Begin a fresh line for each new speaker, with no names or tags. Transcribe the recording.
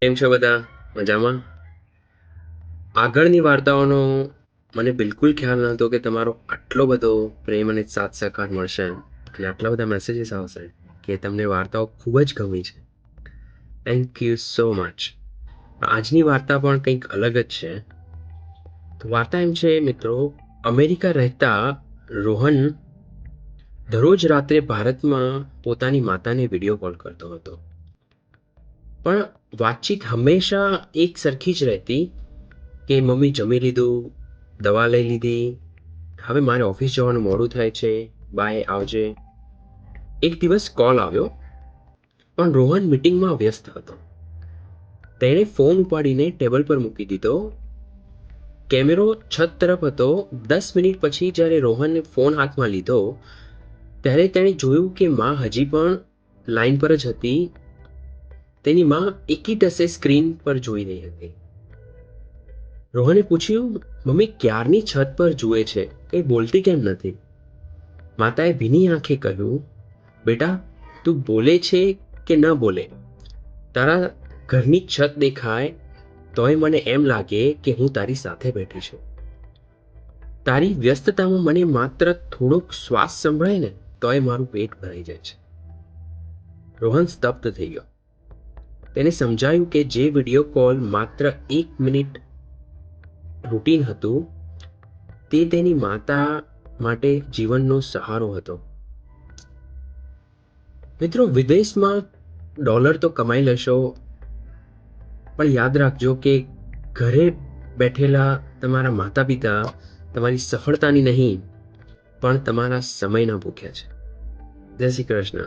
કેમ છો બધા? મજામાં? આગળની વાર્તાઓનો મને બિલકુલ ખ્યાલ નહોતો કે તમારો આટલો બધો પ્રેમ અને સાથ સહકાર મળશે અને આટલા બધા મેસેજીસ આવશે કે તમને વાર્તાઓ ખૂબ જ ગમી છે. Thank you so much. આજની વાર્તા પણ કંઈક અલગ જ છે. તો વાર્તા એમ છે મિત્રો, અમેરિકા રહેતા રોહન દરરોજ રાત્રે ભારતમાં પોતાની માતાને વિડીયો કોલ કરતો હતો. પણ વાતચીત હંમેશા એક સરખી જ રહેતી કે મમ્મી જમી લીધું, દવા લઈ લીધી, હવે મારે ઓફિસ જવાનું મોડું થાય છે, બાય આવજે. એક દિવસ કોલ આવ્યો, પણ રોહન મીટિંગમાં વ્યસ્ત હતો. તેણે ફોન ઉપાડીને ટેબલ પર મૂકી દીધો. કેમેરો છત તરફ હતો. 10 મિનિટ પછી જ્યારે રોહને ફોન હાથમાં લીધો ત્યારે તેણે જોયું કે માં હજી પણ લાઈન પર જ હતી. તેની માં એકી ટસે સ્ક્રીન પર જોઈ રહી હતી. રોહને પૂછ્યું, મમ્મી ક્યારની છત પર જુએ છે, કંઈ બોલતી કેમ નથી? માતાએ ભીની આંખે કહ્યું, બેટા તું બોલે છે કે ન બોલે, તારા ઘરની છત દેખાય તોય મને એમ લાગે કે હું તારી સાથે બેઠી છું. તારી વ્યસ્તતામાં મને માત્ર થોડોક શ્વાસ સંભળાય ને તોય મારું પેટ ભરાઈ જાય છે. રોહન સ્તબ્ધ થઈ ગયો. તેને સમજાયું કે જે વિડીયો કોલ માત્ર 1 મિનિટ રૂટીન હતું તે તેની માતા માટે જીવનનો સહારો હતો. મિત્રો, વિદેશમાં ડોલર તો કમાઈ લેશો, પણ યાદ રાખજો કે ઘરે બેઠેલા તમારા માતા પિતા તમારી સફળતાની નહીં પણ તમારા સમયના ભૂખ્યા છે. જય શ્રી કૃષ્ણ.